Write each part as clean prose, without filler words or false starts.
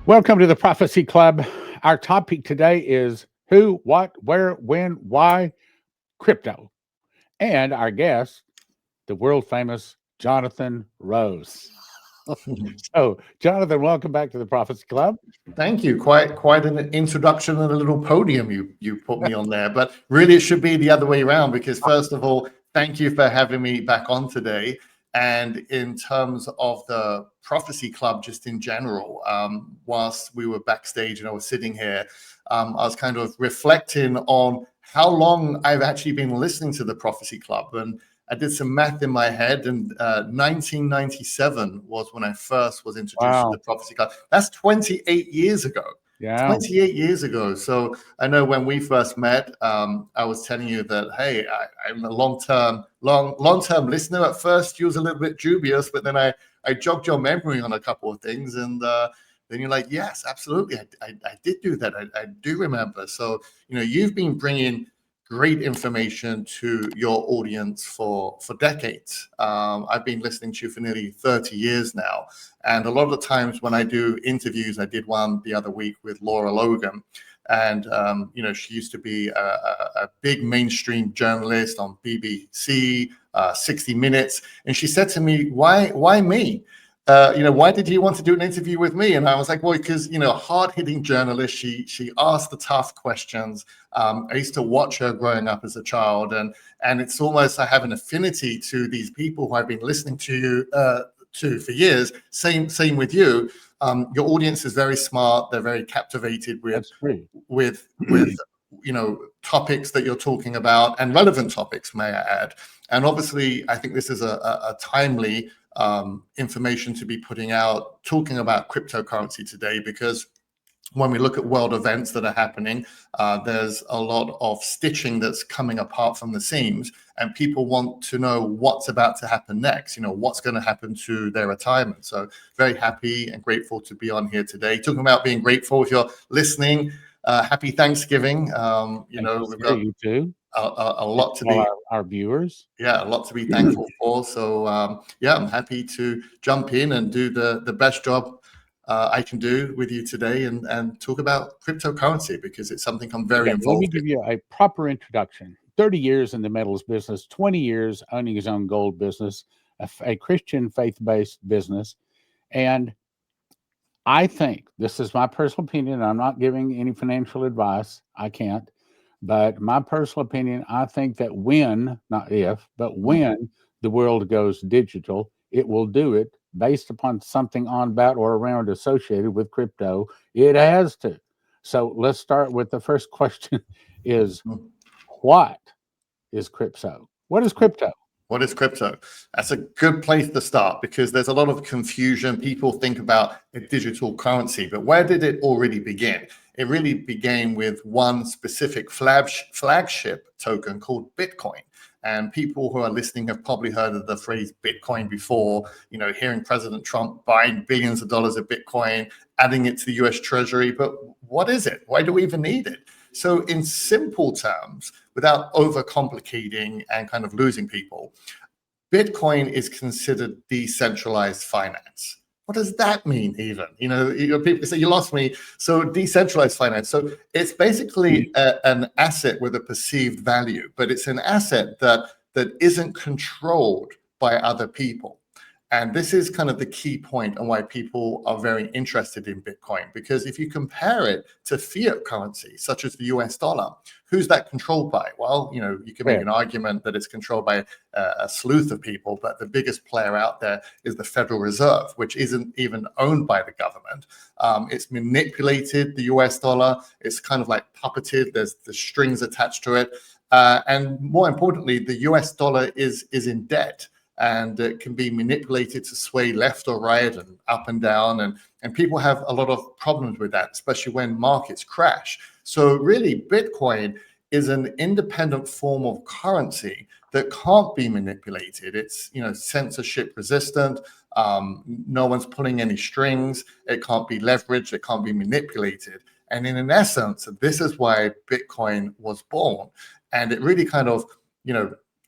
Welcome to the Prophecy Club. Our topic today is who, what, where, when, why, crypto. And our guest, the world famous Jonathan Rose. So, Jonathan, welcome back to the Prophecy Club. Thank you. Quite an introduction and a little podium you put me on there. But really, it should be the other way around because, first of all, thank you for having me back on today. And in terms of the Prophecy Club, just in general, whilst we were backstage and I was sitting here, I was kind of reflecting on how long I've actually been listening to the Prophecy Club. And I did some math in my head, and 1997 was when I first was introduced to the Prophecy Club. That's 28 years ago. Yeah. 28 years ago. So I know when we first met, I was telling you that, hey, I'm a long-term listener. At first, you was a little bit dubious, but then I jogged your memory on a couple of things, and then you're like, yes, absolutely, I did do that. I do remember. So you've been bringing great information to your audience for decades. I've been listening to you for nearly 30 years now. And a lot of the times when I do interviews, I did one the other week with Laura Logan. And, she used to be a big mainstream journalist on BBC, 60 Minutes. And she said to me, why me? Why did you want to do an interview with me? And I was like, well, because, hard-hitting journalist, she asked the tough questions. I used to watch her growing up as a child, and it's almost I have an affinity to these people who I've been listening to you for years. Same with you. Your audience is very smart. They're very captivated with topics that you're talking about, and relevant topics, may I add. And obviously, I think this is a timely information to be putting out, talking about cryptocurrency today, because when we look at world events that are happening, there's a lot of stitching that's coming apart from the seams, and people want to know what's about to happen next, what's going to happen to their retirement. So very happy and grateful to be on here today. Talking about being grateful, if you're listening, happy Thanksgiving. We've got you too. A lot to be our viewers. Yeah, a lot to be thankful for. So I'm happy to jump in and do the best job I can do with you today and talk about cryptocurrency, because it's something I'm very involved in. Let me give you a proper introduction. 30 years in the metals business, 20 years owning his own gold business, a Christian faith-based business. And I think, this is my personal opinion, I'm not giving any financial advice, I can't. But my personal opinion, I think that when, not if, but when the world goes digital, it will do it based upon something on, about, or around associated with crypto. It has to. So let's start with the first question is, what is crypto? What is crypto? What is crypto? That's a good place to start, because there's a lot of confusion. People think about a digital currency, but where did it already begin? It really began with one specific flagship token called Bitcoin. And people who are listening have probably heard of the phrase Bitcoin before, hearing President Trump buying billions of dollars of Bitcoin, adding it to the US Treasury. But what is it? Why do we even need it? So in simple terms, without overcomplicating and kind of losing people, Bitcoin is considered decentralized finance. What does that mean even? People say, you lost me. So decentralized finance. So it's basically an asset with a perceived value, but it's an asset that isn't controlled by other people. And this is kind of the key point on why people are very interested in Bitcoin, because if you compare it to fiat currency, such as the US dollar, who's that controlled by? Well, you can make an argument that it's controlled by a slew of people, but the biggest player out there is the Federal Reserve, which isn't even owned by the government. It's manipulated, the US dollar. It's kind of like puppeted. There's the strings attached to it. And more importantly, the US dollar is in debt. And it can be manipulated to sway left or right and up and down. And people have a lot of problems with that, especially when markets crash. So really, Bitcoin is an independent form of currency that can't be manipulated. It's censorship resistant. No one's pulling any strings. It can't be leveraged. It can't be manipulated. And in essence, this is why Bitcoin was born. And it really kind of,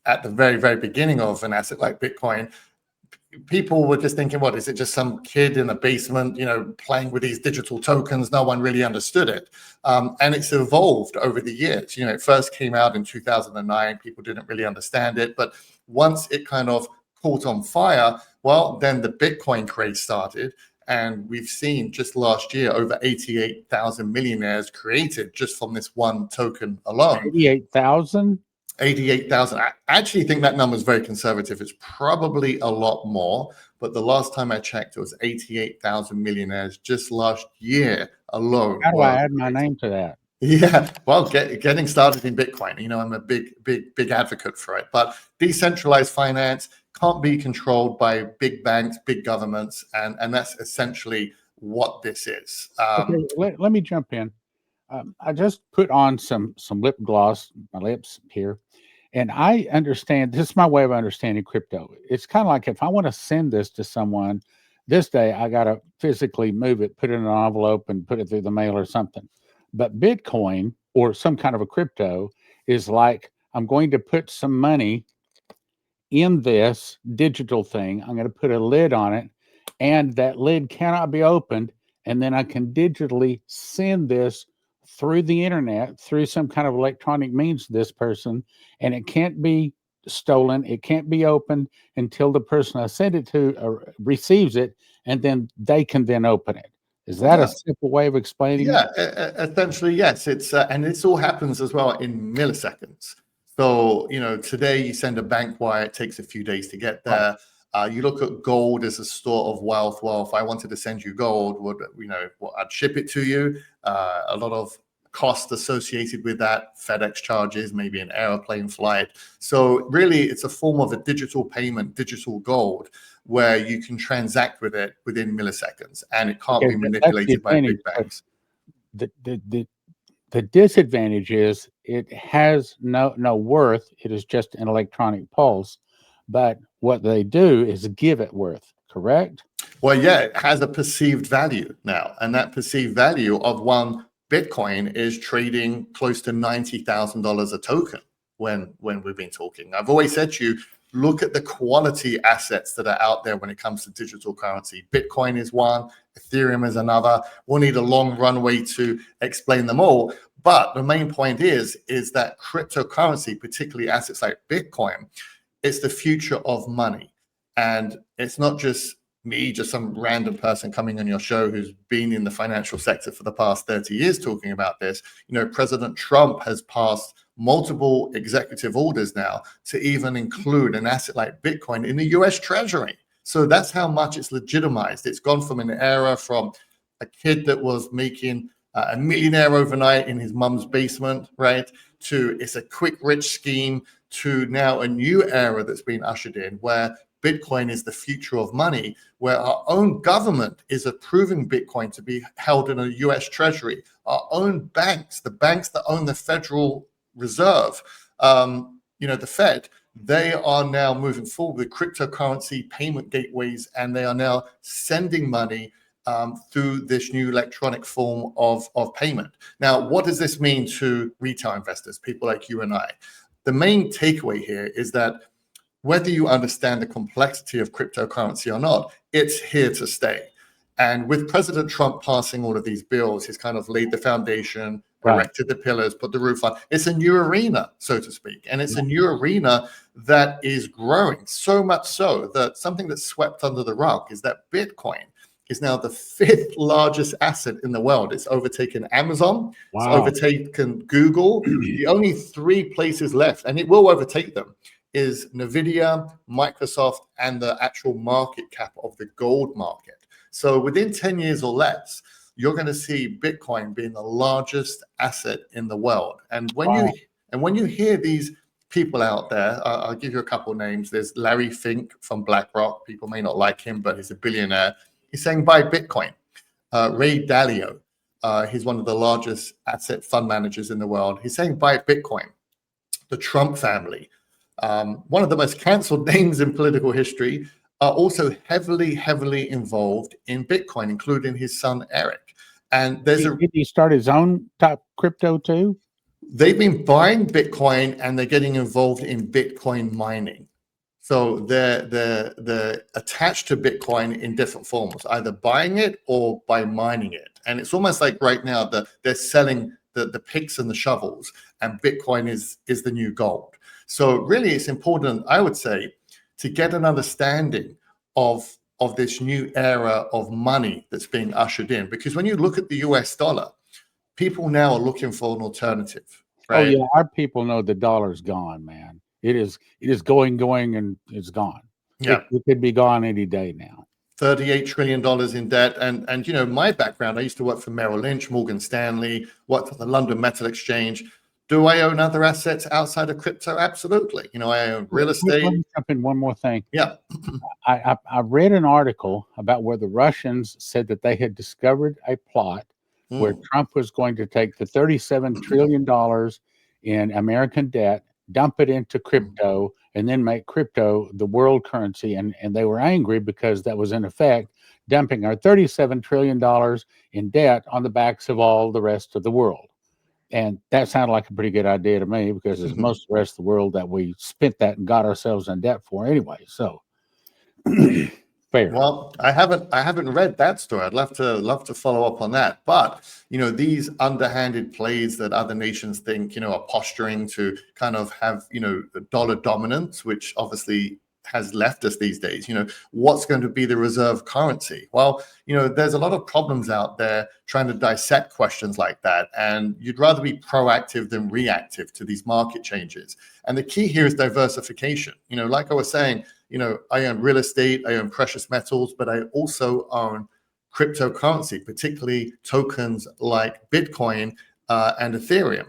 at the very, very beginning of an asset like Bitcoin, people were just thinking, what is it? Just some kid in a basement, playing with these digital tokens? No one really understood it, and it's evolved over the years. It first came out in 2009. People didn't really understand it, but once it kind of caught on fire, well, then the Bitcoin craze started. And we've seen just last year over 88,000 millionaires created just from this one token alone. 88,000? 88,000. I actually think that number is very conservative. It's probably a lot more, but the last time I checked, it was 88,000 millionaires just last year alone. How do I add my name to that? Yeah, well, getting started in Bitcoin. I'm a big advocate for it. But decentralized finance can't be controlled by big banks, big governments, and that's essentially what this is. Okay, let me jump in. I just put on some lip gloss, my lips here, and I understand. This is my way of understanding crypto. It's kind of like if I want to send this to someone this day, I got to physically move it, put it in an envelope, and put it through the mail or something. But Bitcoin or some kind of a crypto is like I'm going to put some money in this digital thing. I'm going to put a lid on it, and that lid cannot be opened. And then I can digitally send this through the internet, through some kind of electronic means to this person, and it can't be stolen. It can't be opened until the person I sent it to receives it, and then they can then open it. Is that a simple way of explaining it? Essentially, yes. It's and this all happens as well in milliseconds. So, today you send a bank wire, it takes a few days to get there. You look at gold as a store of wealth. Well, if I wanted to send you gold, I'd ship it to you. A lot of cost associated with that, FedEx charges, maybe an airplane flight. So really, it's a form of a digital payment, digital gold, where you can transact with it within milliseconds, and it can't be manipulated by big banks. The disadvantage is it has no worth. It is just an electronic pulse. But what they do is give it worth, correct? Well, yeah, it has a perceived value now. And that perceived value of one Bitcoin is trading close to $90,000 a token when we've been talking. I've always said to you, look at the quality assets that are out there when it comes to digital currency. Bitcoin is one, Ethereum is another. We'll need a long runway to explain them all. But the main point is that cryptocurrency, particularly assets like Bitcoin, it's the future of money. And it's not just me, just some random person coming on your show who's been in the financial sector for the past 30 years talking about this. President Trump has passed multiple executive orders now to even include an asset like Bitcoin in the US Treasury. So that's how much it's legitimized. It's gone from an era from a kid that was making a millionaire overnight in his mum's basement, right? To it's a quick, rich scheme, to now a new era that's been ushered in where Bitcoin is the future of money, where our own government is approving Bitcoin to be held in a US Treasury. Our own banks, the banks that own the Federal Reserve, the Fed, they are now moving forward with cryptocurrency payment gateways, and they are now sending money through this new electronic form of payment. Now, what does this mean to retail investors, people like you and I? The main takeaway here is that whether you understand the complexity of cryptocurrency or not, it's here to stay. And with President Trump passing all of these bills, he's kind of laid the foundation, erected the pillars, put the roof on. It's a new arena, so to speak. And it's a new arena that is growing, so much so that something that's swept under the rug is that Bitcoin is now the 5th largest asset in the world. It's overtaken Amazon, it's overtaken Google. The only 3 places left, and it will overtake them, is Nvidia, Microsoft, and the actual market cap of the gold market. So within 10 years or less, you're going to see Bitcoin being the largest asset in the world. And when you hear these people out there, I'll give you a couple of names. There's Larry Fink from BlackRock. People may not like him, but he's a billionaire. He's saying buy Bitcoin. Ray Dalio, he's one of the largest asset fund managers in the world. He's saying buy Bitcoin. The Trump family, one of the most canceled names in political history, are also heavily involved in Bitcoin, including his son Eric. And did he start his own type crypto too? They've been buying Bitcoin and they're getting involved in Bitcoin mining. So they're attached to Bitcoin in different forms, either buying it or by mining it. And it's almost like right now that they're selling the picks and the shovels, and Bitcoin is the new gold. So really, it's important, I would say, to get an understanding of this new era of money that's being ushered in. Because when you look at the US dollar, people now are looking for an alternative, Oh right? yeah, our people know the dollar's gone, man. It is going, and it's gone. Yeah. It could be gone any day now. $38 trillion in debt. And you know, my background, I used to work for Merrill Lynch, Morgan Stanley, worked at the London Metal Exchange. Do I own other assets outside of crypto? Absolutely. You know, I own real Let estate. me jump in one more thing. Yeah. I read an article about where the Russians said that they had discovered a plot where Trump was going to take the $37 trillion in American debt, dump it into crypto, and then make crypto the world currency. And they were angry because that was in effect dumping our $37 trillion in debt on the backs of all the rest of the world. And that sounded like a pretty good idea to me, because it's most of the rest of the world that we spent that and got ourselves in debt for anyway. So fair. Well, I haven't read that story. I'd love to follow up on that. But you know, these underhanded plays that other nations think, you know, are posturing to kind of have, you know, dollar dominance, which obviously has left us these days. You know, what's going to be the reserve currency? Well, you know, there's a lot of problems out there trying to dissect questions like that, and you'd rather be proactive than reactive to these market changes. And the key here is diversification. You know, like I was saying, you know, I own real estate, I own precious metals, but I also own cryptocurrency, particularly tokens like Bitcoin and Ethereum,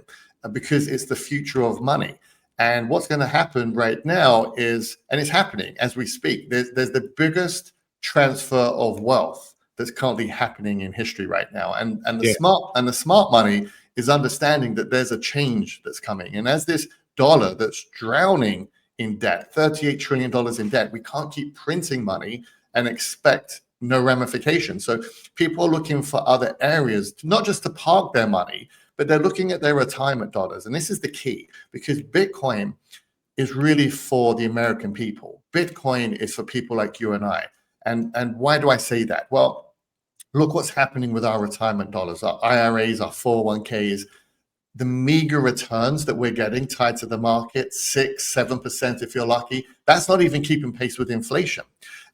because it's the future of money. And what's going to happen right now is, and it's happening as we speak, there's the biggest transfer of wealth that's currently happening in history right now. And the smart money is understanding that there's a change that's coming. And as this dollar that's drowning in debt, $38 trillion in debt, we can't keep printing money and expect no ramifications. So people are looking for other areas, not just to park their money, but they're looking at their retirement dollars. And this is the key, because Bitcoin is really for the American people. Bitcoin is for people like you and I. And why do I say that? Well, look what's happening with our retirement dollars, our IRAs, our 401ks, the meager returns that we're getting tied to the market, 6-7% if you're lucky. That's not even keeping pace with inflation.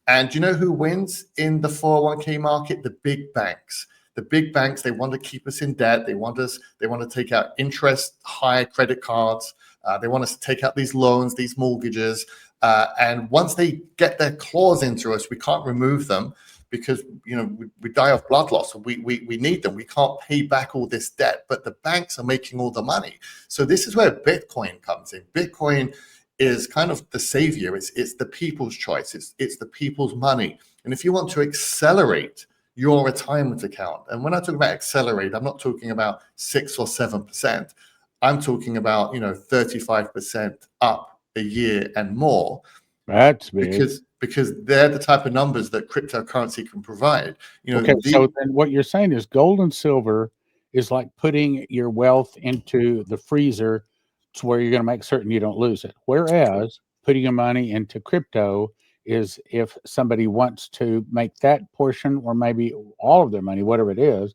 And do you know who wins in the 401k market? The big banks. The big banks, they want to keep us in debt. They want to take out interest, high credit cards. They want us to take out these loans, these mortgages. And once they get their claws into us, we can't remove them, because, you know, we die of blood loss. We need them. We can't pay back all this debt, but the banks are making all the money. So this is where Bitcoin comes in. Bitcoin is kind of the savior. It's the people's choice. It's the people's money. And if you want to accelerate your retirement account, and when I talk about accelerate, I'm not talking about 6 or 7%. I'm talking about, you know, 35% up a year and more. That's big. Because they're the type of numbers that cryptocurrency can provide. You know, okay, so then what you're saying is gold and silver is like putting your wealth into the freezer to where you're going to make certain you don't lose it. Whereas putting your money into crypto is if somebody wants to make that portion, or maybe all of their money, whatever it is,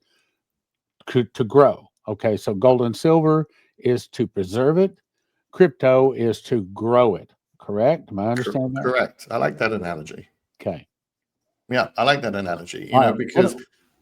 to grow. Okay, so gold and silver is to preserve it. Crypto is to grow it. Correct? Am I understanding that? Correct. I like that analogy. Okay. Yeah, I like that analogy. You All know, right. because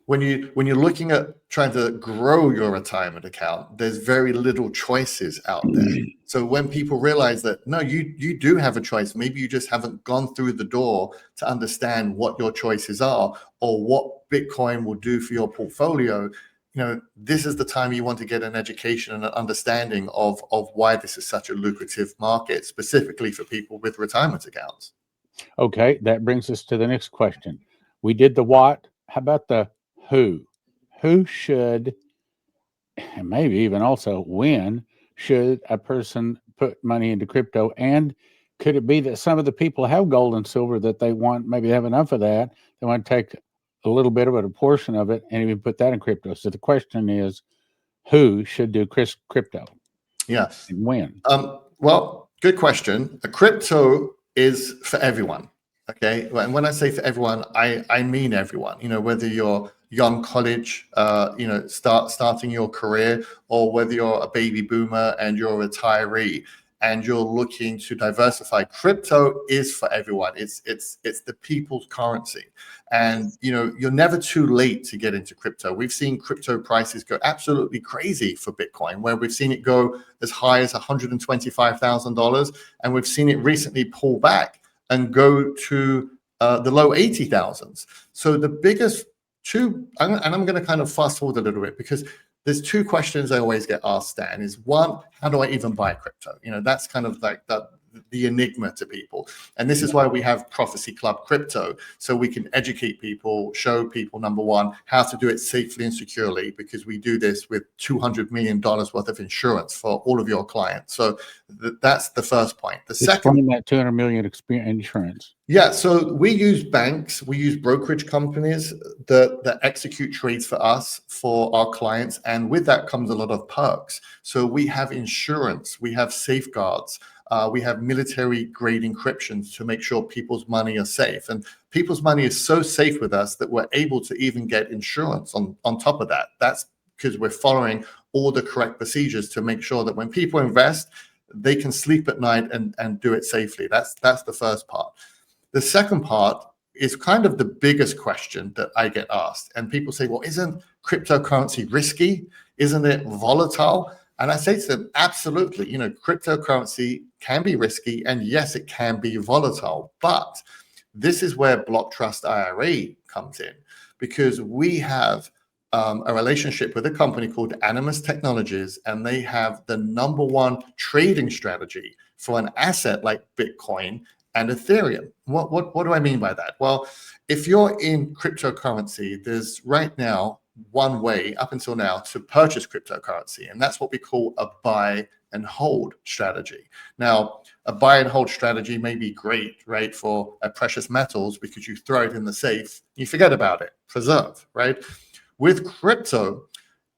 when you're looking at trying to grow your retirement account, there's very little choices out there. So when people realize that, no, you do have a choice, maybe you just haven't gone through the door to understand what your choices are or what Bitcoin will do for your portfolio. You know, this is the time you want to get an education and an understanding of why this is such a lucrative market, specifically for people with retirement accounts. Okay, that brings us to the next question. We did the what. How about the who? Who should, and maybe even also when, should a person put money into crypto? And could it be that some of the people have gold and silver that they want, maybe have enough of that, they want to take a little bit of it, a portion of it, and even put that in crypto? So the question is, who should do crypto Yeah. and when? Well, good question. A crypto is for everyone. Okay, and when I say for everyone, I mean everyone. Whether you're young college, starting your career, or whether you're a baby boomer and you're a retiree and you're looking to diversify. Crypto is for everyone. It's the people's currency, and you're never too late to get into crypto. We've seen crypto prices go absolutely crazy for Bitcoin, where we've seen it go as high as $125,000, and we've seen it recently pull back and go to the low 80,000s. So the biggest two, and I'm going to kind of fast forward a little bit, because there's two questions I always get asked, Stan, is one, how do I even buy crypto? That's kind of like the enigma to people. And this is why we have Prophecy Club Crypto, so we can educate people, show people, number one, how to do it safely and securely, because we do this with $200 million worth of insurance for all of your clients. So that's the first point. The second, that $200 million insurance. Yeah, so we use banks, we use brokerage companies that execute trades for us, for our clients, and with that comes a lot of perks. So we have insurance, we have safeguards, we have military grade encryptions to make sure people's money are safe. And people's money is so safe with us that we're able to even get insurance on top of that. That's because we're following all the correct procedures to make sure that when people invest, they can sleep at night and do it safely. That's the first part. The second part is kind of the biggest question that I get asked. And people say, well, isn't cryptocurrency risky? Isn't it volatile? And I say to them, absolutely. Cryptocurrency can be risky, and yes, it can be volatile. But this is where Block Trust IRA comes in, because we have a relationship with a company called Animus Technologies, and they have the #1 trading strategy for an asset like Bitcoin and Ethereum. What do I mean by that? Well, if you're in cryptocurrency, there's right now one way up until now to purchase cryptocurrency, and that's what we call a buy and hold strategy. Now, a buy and hold strategy may be great, right, for precious metals, because you throw it in the safe, you forget about it, preserve, right? With crypto,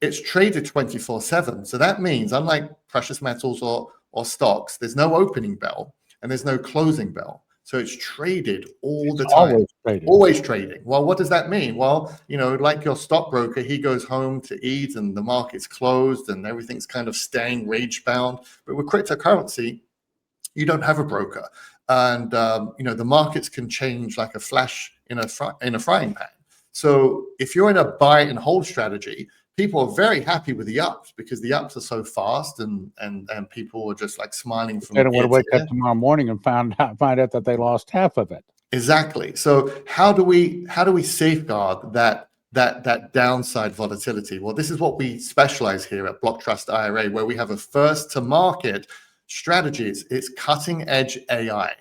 it's traded 24/7. So that means, unlike precious metals or stocks, there's no opening bell and there's no closing bell. So it's traded all the time. Always trading. Well, what does that mean? Well, like your stockbroker, he goes home to eat and the market's closed and everything's kind of staying rage bound. But with cryptocurrency, you don't have a broker. And, the markets can change like a flash in a frying pan. So if you're in a buy and hold strategy, people are very happy with the ups, because the ups are so fast, and people are just like smiling from. They don't want to wake up tomorrow morning and find out that they lost half of it. Exactly. So how do we safeguard that downside volatility? Well, this is what we specialize here at Block Trust IRA, where we have a first to market strategy. It's cutting edge AI.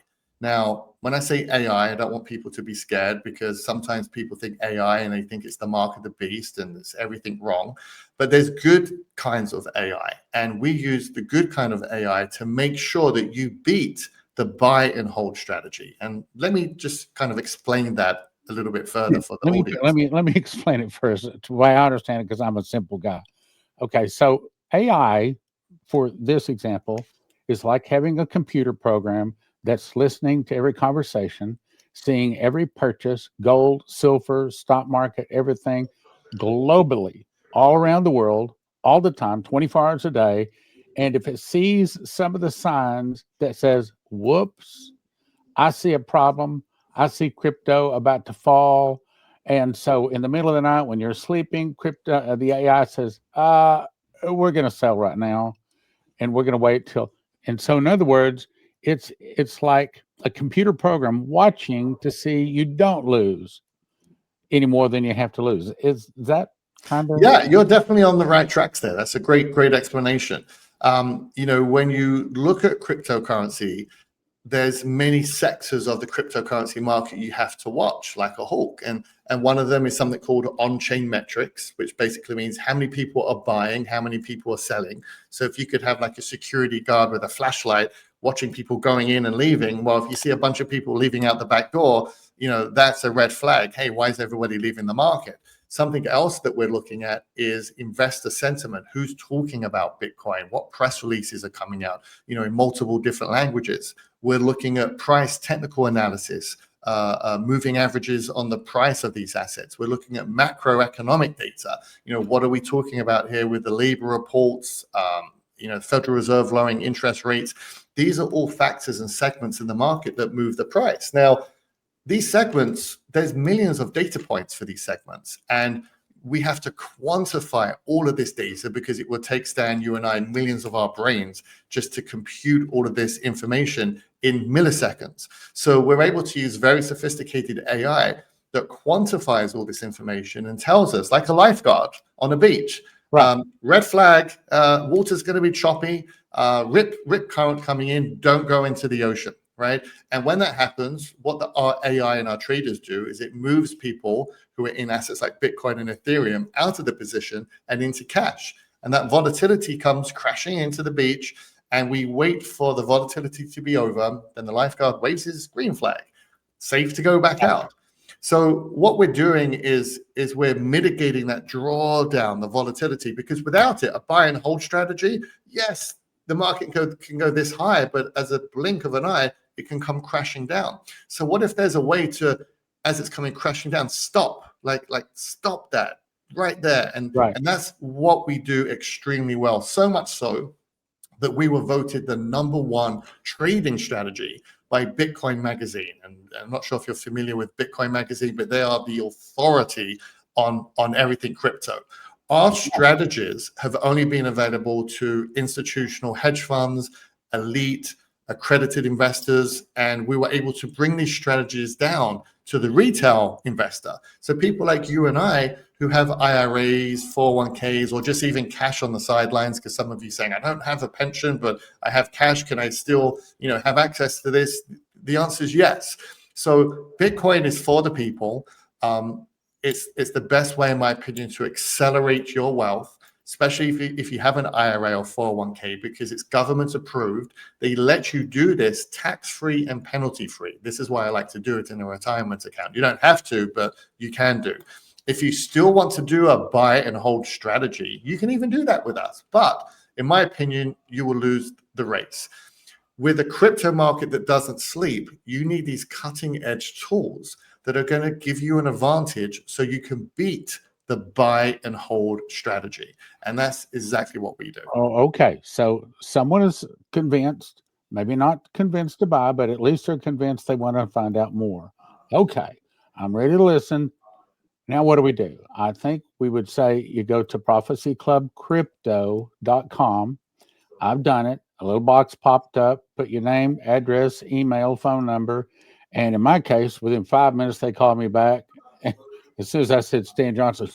Now, when I say AI, I don't want people to be scared, because sometimes people think AI and they think it's the mark of the beast and it's everything wrong. But there's good kinds of AI, and we use the good kind of AI to make sure that you beat the buy and hold strategy. And let me just kind of explain that a little bit further for the audience. Let me explain it first, the way I understand it, because I'm a simple guy. Okay, so AI, for this example, is like having a computer program that's listening to every conversation, seeing every purchase, gold, silver, stock market, everything globally, all around the world, all the time, 24 hours a day. And if it sees some of the signs that says, whoops, I see a problem, I see crypto about to fall. And so in the middle of the night when you're sleeping, the AI says, we're going to sell right now, and we're going to wait till. And so in other words, it's like a computer program watching to see you don't lose any more than you have to lose. Is that kind of? Yeah, you're definitely on the right tracks there. That's a great explanation. When you look at cryptocurrency, there's many sectors of the cryptocurrency market you have to watch like a hawk. And one of them is something called on-chain metrics, which basically means how many people are buying, how many people are selling. So if you could have like a security guard with a flashlight watching people going in and leaving, well, if you see a bunch of people leaving out the back door, that's a red flag. Hey, why is everybody leaving the market? Something else that we're looking at is investor sentiment. Who's talking about Bitcoin? What press releases are coming out, in multiple different languages? We're looking at price technical analysis, moving averages on the price of these assets. We're looking at macroeconomic data. What are we talking about here with the labor reports? Federal Reserve lowering interest rates. These are all factors and segments in the market that move the price. Now, these segments, there's millions of data points for these segments, and we have to quantify all of this data because it will take Stan, you and I, millions of our brains just to compute all of this information in milliseconds. So we're able to use very sophisticated AI that quantifies all this information and tells us, like a lifeguard on a beach, right. Red flag, water's going to be choppy, rip current coming in, don't go into the ocean. Right. And when that happens, what our AI and our traders do is it moves people who are in assets like Bitcoin and Ethereum out of the position and into cash. And that volatility comes crashing into the beach, and we wait for the volatility to be over. Then the lifeguard waves his green flag, safe to go back out. So what we're doing is we're mitigating that drawdown, the volatility, because without it, a buy and hold strategy, yes, the market can go this high, but as a blink of an eye, it can come crashing down. So what if there's a way to, as it's coming crashing down, stop, like stop that right there. And that's what we do extremely well. So much so that we were voted the #1 trading strategy by Bitcoin Magazine. And I'm not sure if you're familiar with Bitcoin Magazine, but they are the authority on everything crypto. Our strategies have only been available to institutional hedge funds, elite, accredited investors, and we were able to bring these strategies down to the retail investor. So people like you and I who have IRAs, 401ks, or just even cash on the sidelines, because some of you saying, I don't have a pension, but I have cash. Can I still, have access to this? The answer is yes. So Bitcoin is for the people. It's the best way, in my opinion, to accelerate your wealth, especially if you have an IRA or 401k, because it's government approved. They let you do this tax-free and penalty-free. This is why I like to do it in a retirement account. You don't have to, but you can do. If you still want to do a buy and hold strategy, you can even do that with us. But in my opinion, you will lose the race. With a crypto market that doesn't sleep, you need these cutting edge tools that are going to give you an advantage so you can beat the buy and hold strategy. And that's exactly what we do. Oh, okay. So someone is convinced, maybe not convinced to buy, but at least they're convinced they want to find out more. Okay. I'm ready to listen. Now, what do we do? I think we would say you go to prophecyclubcrypto.com. I've done it. A little box popped up, put your name, address, email, phone number. And in my case, within 5 minutes, they called me back. And as soon as I said Stan Johnson,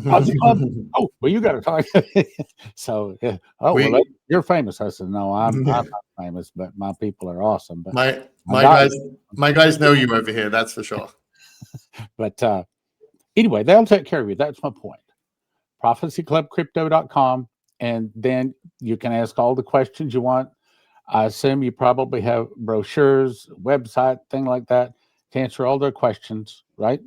how's it club? Oh, well, you got to talk. So, yeah. Well, you're famous. I said, no, I'm not famous, but my people are awesome. But my guys know you over here. That's for sure. But anyway, they'll take care of you. That's my point. prophecyclubcrypto.com. And then you can ask all the questions you want. I assume you probably have brochures, website, thing like that to answer all their questions, right?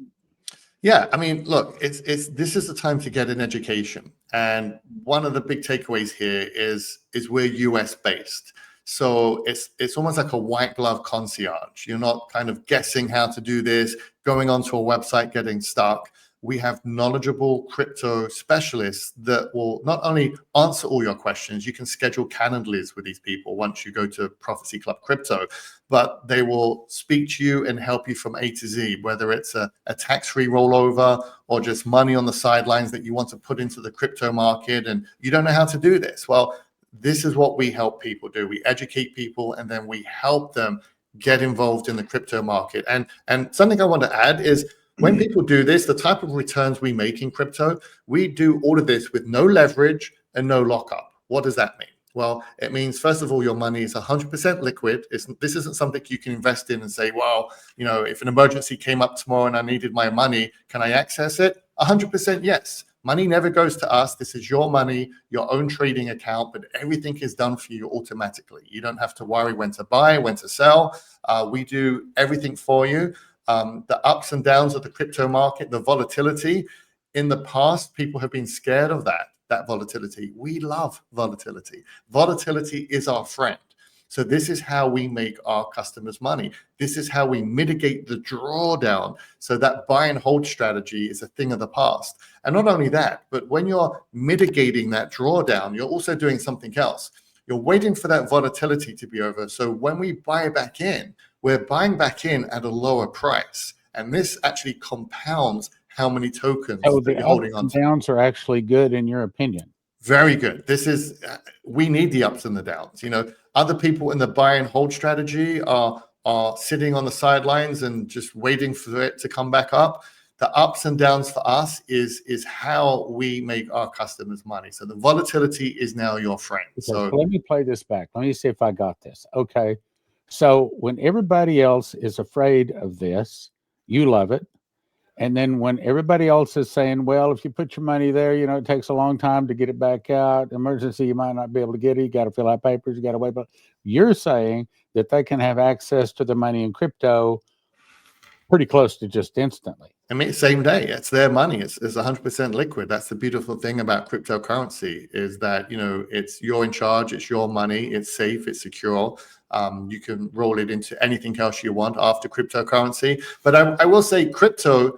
Yeah, I mean, look, this is the time to get an education. And one of the big takeaways here is we're US based. So it's almost like a white glove concierge. You're not kind of guessing how to do this, going onto a website, getting stuck. We have knowledgeable crypto specialists that will not only answer all your questions, you can schedule Calendlies with these people once you go to Prophecy Club Crypto, but they will speak to you and help you from A to Z, whether it's a tax-free rollover or just money on the sidelines that you want to put into the crypto market and you don't know how to do this. Well, this is what we help people do. We educate people and then we help them get involved in the crypto market. And something I want to add is, when people do this, the type of returns we make in crypto, we do all of this with no leverage and no lockup. What does that mean? Well, it means, first of all, your money is 100% liquid. This isn't something you can invest in and say, well, if an emergency came up tomorrow and I needed my money, can I access it? 100% yes. Money never goes to us. This is your money, your own trading account, but everything is done for you automatically. You don't have to worry when to buy, when to sell. We do everything for you. the ups and downs of the crypto market, the volatility. In the past, people have been scared of that volatility. We love volatility. Volatility is our friend. So this is how we make our customers money. This is how we mitigate the drawdown. So that buy and hold strategy is a thing of the past. And not only that, but when you're mitigating that drawdown, you're also doing something else. You're waiting for that volatility to be over. So when we buy back in, we're buying back in at a lower price. And this actually compounds how many tokens So that the you're ups holding on and to. downs are actually good in your opinion. Very good. This is, we need the ups and the downs. Other people in the buy and hold strategy are sitting on the sidelines and just waiting for it to come back up. The ups and downs for us is how we make our customers money. So the volatility is now your friend. Okay, So let me play this back. Let me see if I got this. Okay. So when everybody else is afraid of this, you love it. And then when everybody else is saying, well, if you put your money there, it takes a long time to get it back out. Emergency, you might not be able to get it. You got to fill out papers. You got to wait. But you're saying that they can have access to the money in crypto pretty close to just instantly. I mean, same day, it's their money. It's 100% liquid. That's the beautiful thing about cryptocurrency is that, it's you're in charge. It's your money. It's safe. It's secure. You can roll it into anything else you want after cryptocurrency. But I will say crypto,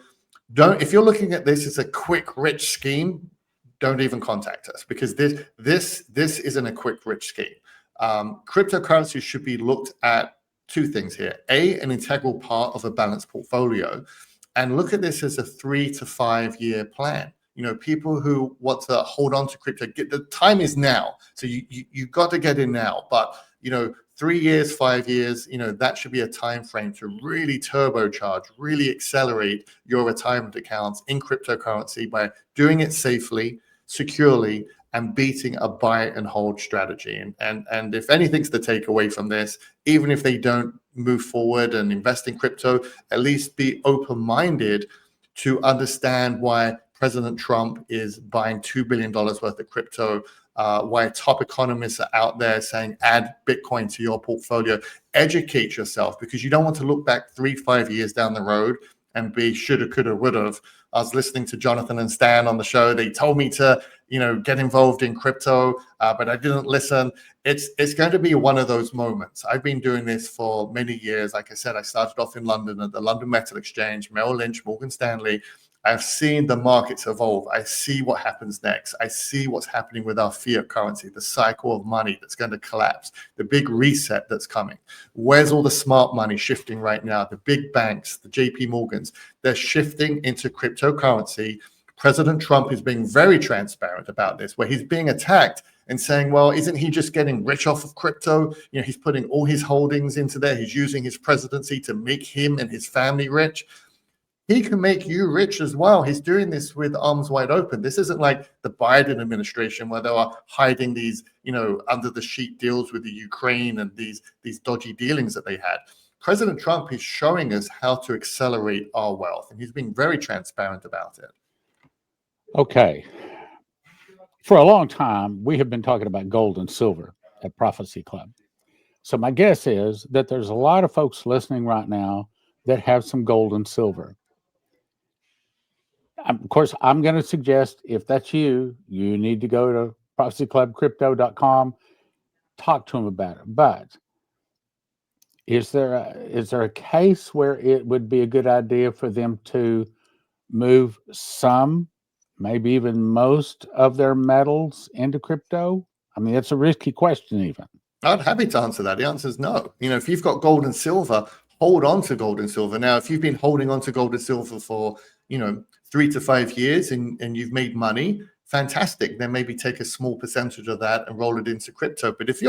if you're looking at this as a quick, rich scheme, don't even contact us because this isn't a quick, rich scheme. Cryptocurrency should be looked at two things here. An integral part of a balanced portfolio. And look at this as a 3 to 5 year plan. People who want to hold on to crypto, the time is now. So you got to get in now. But 3 years, 5 years, that should be a time frame to really turbocharge, really accelerate your retirement accounts in cryptocurrency by doing it safely, securely, and beating a buy and hold strategy. And if anything's the takeaway from this, even if they don't move forward and invest in crypto, at least be open-minded to understand why President Trump is buying $2 billion worth of crypto, why top economists are out there saying add Bitcoin to your portfolio. Educate yourself because you don't want to look back 3-5 years down the road and be shoulda, coulda, woulda. I was listening to Jonathan and Stan on the show. They told me to, get involved in crypto, but I didn't listen. It's going to be one of those moments. I've been doing this for many years. Like I said, I started off in London at the London Metal Exchange, Merrill Lynch, Morgan Stanley. I've seen the markets evolve. I see what happens next. I see what's happening with our fiat currency, the cycle of money that's going to collapse, the big reset that's coming. Where's all the smart money shifting right now? The big banks, the JP Morgans, they're shifting into cryptocurrency. President Trump is being very transparent about this, where he's being attacked and saying, well, isn't he just getting rich off of crypto? He's putting all his holdings into there. He's using his presidency to make him and his family rich. He can make you rich as well. He's doing this with arms wide open. This isn't like the Biden administration where they are hiding these, under the sheet deals with the Ukraine and these dodgy dealings that they had. President Trump is showing us how to accelerate our wealth, and he's being very transparent about it. Okay. For a long time, we have been talking about gold and silver at Prophecy Club. So my guess is that there's a lot of folks listening right now that have some gold and silver. Of course, I'm going to suggest if that's you need to go to prophecyclubcrypto.com, talk to them about it. But is there a case where it would be a good idea for them to move some, maybe even most of their metals into crypto? I mean, it's a risky question even. I'd be happy to answer that. The answer is no. If you've got gold and silver, hold on to gold and silver. Now, if you've been holding on to gold and silver for, 3 to 5 years and you've made money, fantastic. Then maybe take a small percentage of that and roll it into crypto. But if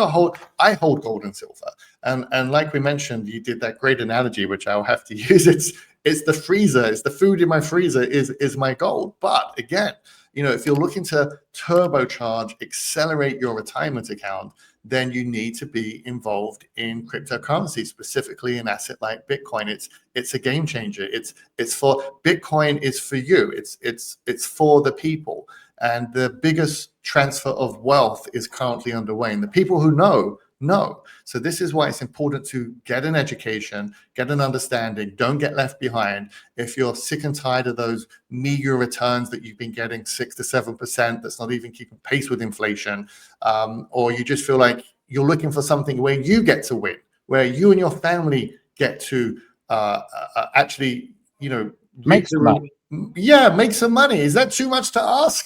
I hold gold and silver. And like we mentioned, you did that great analogy, which I'll have to use. It's the freezer. It's the food in my freezer is my gold. But again, if you're looking to turbocharge, accelerate your retirement account, then you need to be involved in cryptocurrency, specifically an asset like Bitcoin. It's a game changer. It's for Bitcoin is for you. It's for the people. And the biggest transfer of wealth is currently underway. And the people who know No. So this is why it's important to get an education, get an understanding, don't get left behind. If you're sick and tired of those meager returns that you've been getting 6 to 7%, that's not even keeping pace with inflation, or you just feel like you're looking for something where you get to win, where you and your family get to actually, Make some money. Yeah, make some money. Is that too much to ask?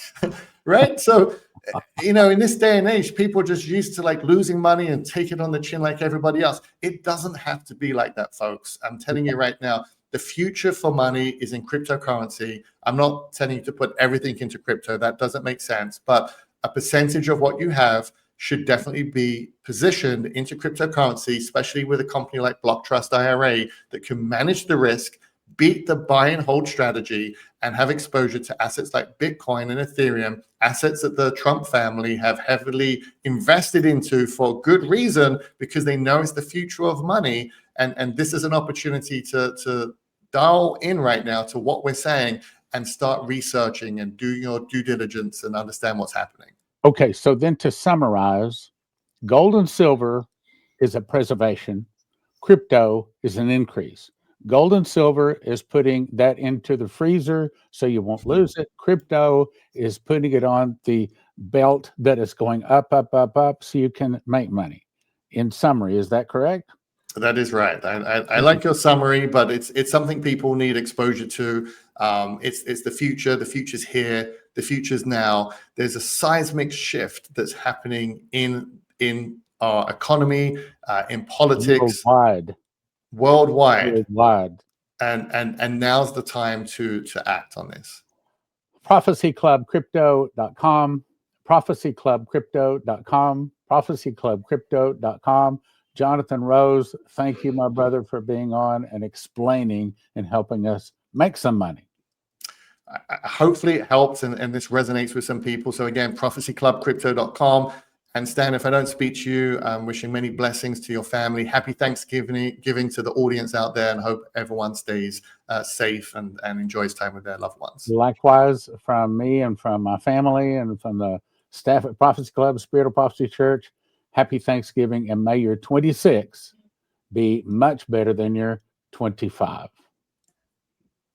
Right? So, in this day and age, people are just used to like losing money and take it on the chin like everybody else. It doesn't have to be like that, folks. I'm telling you right now, the future for money is in cryptocurrency. I'm not telling you to put everything into crypto. That doesn't make sense. But a percentage of what you have should definitely be positioned into cryptocurrency, especially with a company like Block Trust IRA that can manage the risk, beat the buy and hold strategy, and have exposure to assets like Bitcoin and Ethereum, assets that the Trump family have heavily invested into for good reason, because they know it's the future of money. And this is an opportunity to dial in right now to what we're saying and start researching and do your due diligence and understand what's happening. Okay, so then to summarize, gold and silver is a preservation. Crypto is an increase. Gold and silver is putting that into the freezer so you won't lose it. Crypto is putting it on the belt that is going up, up, up, up, so you can make money. In summary, is that correct? That is right. I like your summary, but it's something people need exposure to. It's the future. The future's here. The future's now. There's a seismic shift that's happening in our economy, in politics, worldwide. And now's the time to act on this. ProphecyClubCrypto.com, ProphecyClubCrypto.com, ProphecyClubCrypto.com. Jonathan Rose, thank you, my brother, for being on and explaining and helping us make some money. Hopefully it helps and this resonates with some people. So again, ProphecyClubCrypto.com. And Stan, if I don't speak to you, I'm wishing many blessings to your family. Happy Thanksgiving to the audience out there, and hope everyone stays safe and enjoys time with their loved ones. Likewise, from me and from my family and from the staff at Prophecy Club, Spirit of Prophecy Church, happy Thanksgiving, and may your 26 be much better than your 25.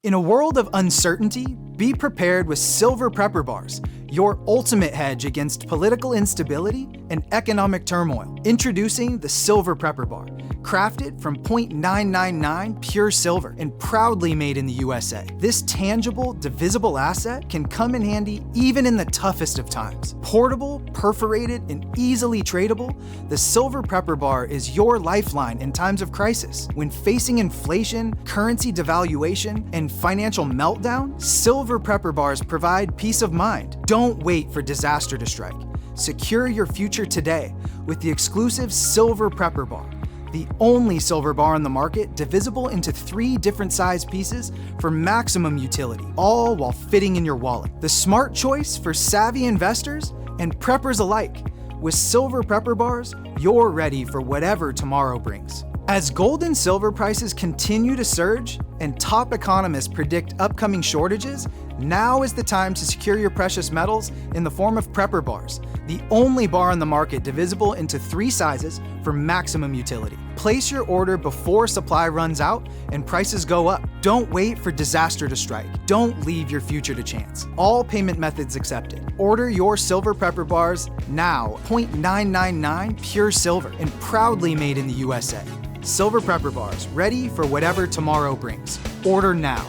In a world of uncertainty, be prepared with Silver Prepper Bars, your ultimate hedge against political instability and economic turmoil. Introducing the Silver Prepper Bar, crafted from 0.999 pure silver and proudly made in the USA. This tangible, divisible asset can come in handy even in the toughest of times. Portable, perforated, and easily tradable, the Silver Prepper Bar is your lifeline in times of crisis. When facing inflation, currency devaluation, and financial meltdown, Silver Prepper Bars provide peace of mind. Don't wait for disaster to strike. Secure your future today with the exclusive Silver Prepper Bar, the only silver bar on the market divisible into 3 different size pieces for maximum utility, all while fitting in your wallet. The smart choice for savvy investors and preppers alike. With Silver Prepper Bars, you're ready for whatever tomorrow brings. As gold and silver prices continue to surge and top economists predict upcoming shortages, now is the time to secure your precious metals in the form of Prepper Bars, the only bar on the market divisible into 3 sizes for maximum utility. Place your order before supply runs out and prices go up. Don't wait for disaster to strike. Don't leave your future to chance. All payment methods accepted. Order your Silver Prepper Bars now, 0.999 pure silver and proudly made in the USA. Silver Prepper Bars, ready for whatever tomorrow brings. Order now.